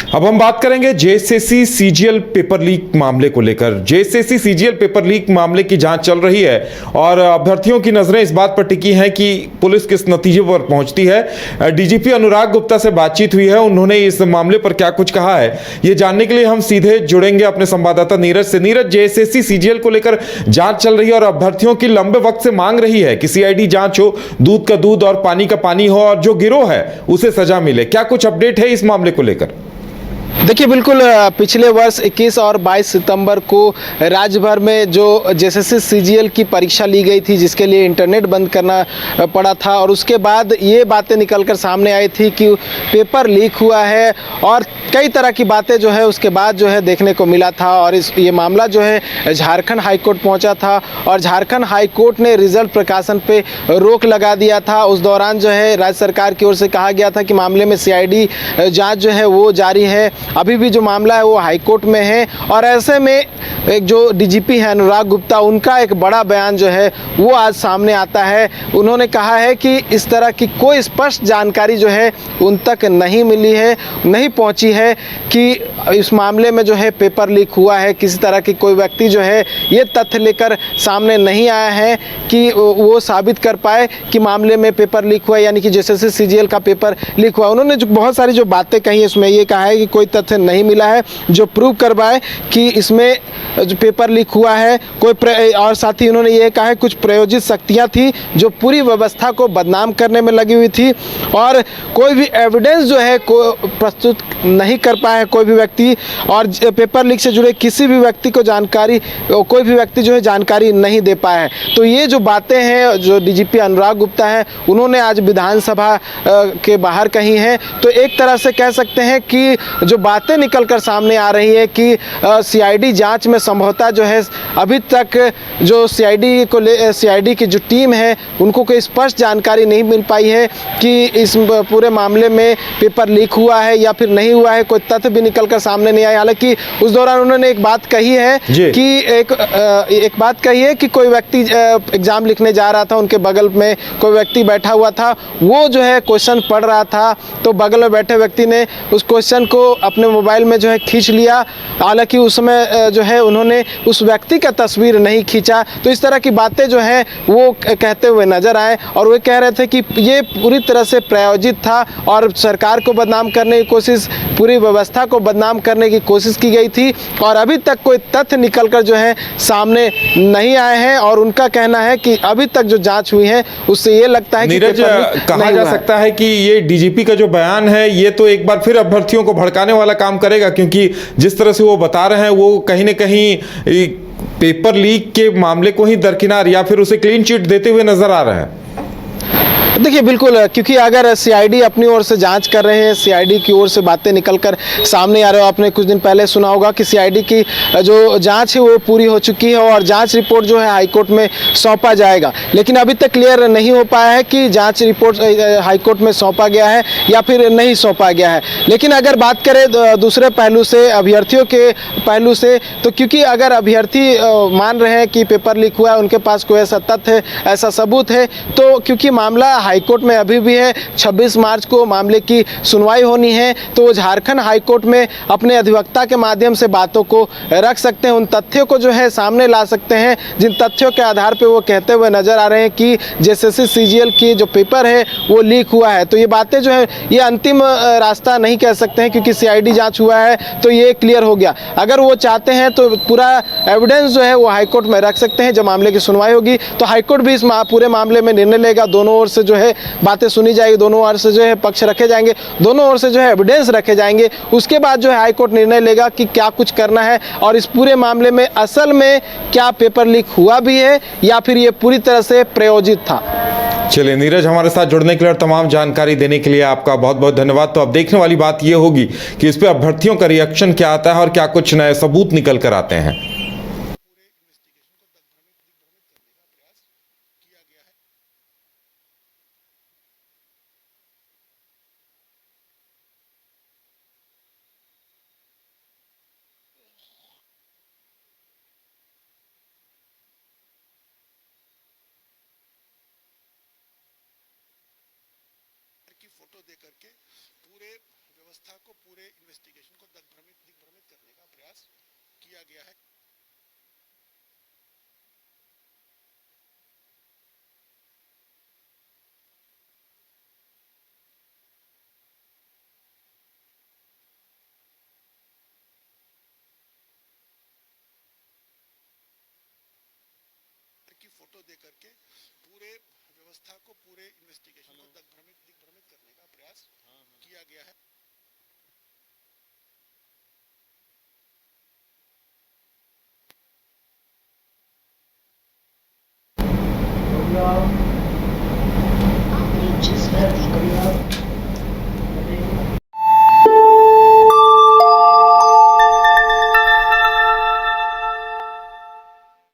अब हम बात करेंगे जेएसएससी सीजीएल पेपर लीक मामले को लेकर। जेएसएससी सीजीएल पेपर लीक मामले की जांच चल रही है और अभ्यर्थियों की नजरें इस बात पर टिकी हैं कि पुलिस किस नतीजे पर पहुंचती है। डीजीपी अनुराग गुप्ता से बातचीत हुई है, उन्होंने इस मामले पर क्या कुछ कहा है ये जानने के लिए हम सीधे जुड़ेंगे अपने संवाददाता नीरज से। नीरज, जेएसएससी सीजीएल को लेकर जांच चल रही है और अभ्यर्थियों की लंबे वक्त से मांग रही है कि सीआईडी जांच हो, दूध का दूध और पानी का पानी हो और जो गिरोह है उसे सजा मिले। क्या कुछ अपडेट है इस मामले को लेकर? देखिए, बिल्कुल पिछले वर्ष 21 और 22 सितंबर को राज्य भर में जो जेएसएससी सीजीएल की परीक्षा ली गई थी, जिसके लिए इंटरनेट बंद करना पड़ा था, और उसके बाद ये बातें निकलकर सामने आई थी कि पेपर लीक हुआ है और कई तरह की बातें जो है उसके बाद जो है देखने को मिला था। और ये मामला जो है झारखंड हाईकोर्ट पहुंचा था और झारखंड हाईकोर्ट ने रिजल्ट प्रकाशन पे रोक लगा दिया था। उस दौरान जो है राज्य सरकार की ओर से कहा गया था कि मामले में सीआईडी जांच जो है वो जारी है। अभी भी जो मामला है वो हाईकोर्ट में है और ऐसे में एक जो डीजीपी है अनुराग गुप्ता, उनका एक बड़ा बयान जो है वो आज सामने आता है। उन्होंने कहा है कि इस तरह की कोई स्पष्ट जानकारी जो है उन तक नहीं मिली है, नहीं पहुंची है कि इस मामले में जो है पेपर लीक हुआ है। किसी तरह की कोई व्यक्ति जो है ये तथ्य लेकर सामने नहीं आया है कि वो साबित कर पाए कि मामले में पेपर लीक हुआ, यानी कि जेएसएससी सीजीएल का पेपर लीक हुआ। उन्होंने जो बहुत सारी जो बातें कही है उसमें ये कहा है कि कोई तथ्य नहीं मिला है जो प्रूव करवाए कि इसमें जो पेपर लीक हुआ है और साथ ही उन्होंने ये कहा है कुछ प्रयोजित शक्तियां थी जो पूरी व्यवस्था को बदनाम करने में लगी हुई थी और कोई भी एविडेंस जो है प्रस्तुत नहीं कर पाया है कोई भी व्यक्ति, और पेपर लीक से जुड़े किसी भी व्यक्ति को जानकारी कोई भी व्यक्ति जो है जानकारी नहीं दे पाया है। तो ये जो बातें हैं जो डीजीपी अनुराग गुप्ता है उन्होंने आज विधानसभा के बाहर कही हैं। तो एक तरह से कह सकते हैं कि जो बातें निकलकर सामने आ रही है कि सीआईडी जांच में संभवतः जो है अभी तक जो सीआईडी की जो टीम है उनको कोई स्पष्ट जानकारी नहीं मिल पाई है कि इस पूरे मामले में पेपर लीक हुआ है या फिर नहीं हुआ है। कोई तथ्य भी निकलकर सामने नहीं आया। हालांकि उस दौरान उन्होंने एक बात कही है कि एक बात कही है कि कोई व्यक्ति एग्जाम लिखने जा रहा था, उनके बगल में कोई व्यक्ति बैठा हुआ था, वो जो है क्वेश्चन पढ़ रहा था, तो बगल में बैठे व्यक्ति ने उस क्वेश्चन को अपने मोबाइल में जो है खींच लिया। हालांकि उस समय जो है उन्होंने उस व्यक्ति का तस्वीर नहीं खींचा। तो इस तरह की बातें जो है वो कहते हुए नजर आए और वो कह रहे थे कि ये पूरी तरह से प्रायोजित था और सरकार को बदनाम करने की कोशिश, पूरी व्यवस्था को बदनाम करने की कोशिश की गई थी और अभी तक कोई तथ्य निकलकर जो है सामने नहीं आए हैं। और उनका कहना है कि अभी तक जो जांच हुई है उससे ये लगता है कि नीरज, कहा जा सकता है कि ये डीजीपी का जो बयान है ये तो एक बार फिर अभ्यर्थियों को भड़काने वाला काम करेगा, क्योंकि जिस तरह से वो बता रहे हैं वो कहीं ना कहीं पेपर लीक के मामले को ही दरकिनार या फिर उसे क्लीन चिट देते हुए नजर आ रहे हैं। देखिए, बिल्कुल, क्योंकि अगर सीआईडी अपनी ओर से जांच कर रहे हैं, सीआईडी की ओर से बातें निकलकर सामने आ रहे हो, आपने कुछ दिन पहले सुना होगा कि सीआईडी की जो जांच है वो पूरी हो चुकी है और जांच रिपोर्ट जो है हाईकोर्ट में सौंपा जाएगा। लेकिन अभी तक क्लियर नहीं हो पाया है कि जांच रिपोर्ट हाईकोर्ट में सौंपा गया है या फिर नहीं सौंपा गया है। लेकिन अगर बात करें दूसरे पहलू से, अभ्यर्थियों के पहलू से, तो क्योंकि अगर अभ्यर्थी मान रहे हैं कि पेपर लीक हुआ है, उनके पास कोई ऐसा तथ्य, ऐसा सबूत है, तो क्योंकि मामला हाईकोर्ट में अभी भी है, 26 मार्च को मामले की सुनवाई होनी है, तो वो झारखंड हाईकोर्ट में अपने अधिवक्ता के माध्यम से बातों को रख सकते हैं, उन तथ्यों को जो है सामने ला सकते हैं जिन तथ्यों के आधार पे वो कहते हुए नजर आ रहे हैं कि जेएसएससी सीजीएल की जो पेपर है वो लीक हुआ है। तो ये बातें जो है ये अंतिम रास्ता नहीं कह सकते हैं, क्योंकि सीआईडी जांच हुआ है तो ये क्लियर हो गया। अगर वो चाहते हैं तो पूरा एविडेंस जो है वो हाईकोर्ट में रख सकते हैं। जब मामले की सुनवाई होगी तो हाईकोर्ट भी इस पूरे मामले में निर्णय लेगा। दोनों ओर से जो है बातें सुनी जाएगी, दोनों ओर से जो है पक्ष रखे जाएंगे, दोनों ओर से जो है एविडेंस रखे जाएंगे। उसके बाद जो है हाईकोर्ट निर्णय लेगा कि क्या कुछ करना है और इस पूरे मामले में असल में क्या पेपर लीक हुआ भी है या फिर ये पूरी तरह से प्रायोजित था। चलिए नीरज, हमारे साथ जुड़ने के लिए और तमाम जानकारी देने के लिए आपका बहुत बहुत धन्यवाद। तो अब देखने वाली बात ये होगी कि इस पे अभ्यर्थियों का रिएक्शन क्या आता है और क्या कुछ नए सबूत निकल कर आते हैं। की फोटो दे करके पूरे व्यवस्था को, पूरे इन्वेस्टिगेशन किया गया है। की फोटो दे करके पूरे व्यवस्था को, पूरे इन्वेस्टिगेशन को दिग्भ्रमित करने का प्रयास किया गया है। आपने जिस व्यक्ति को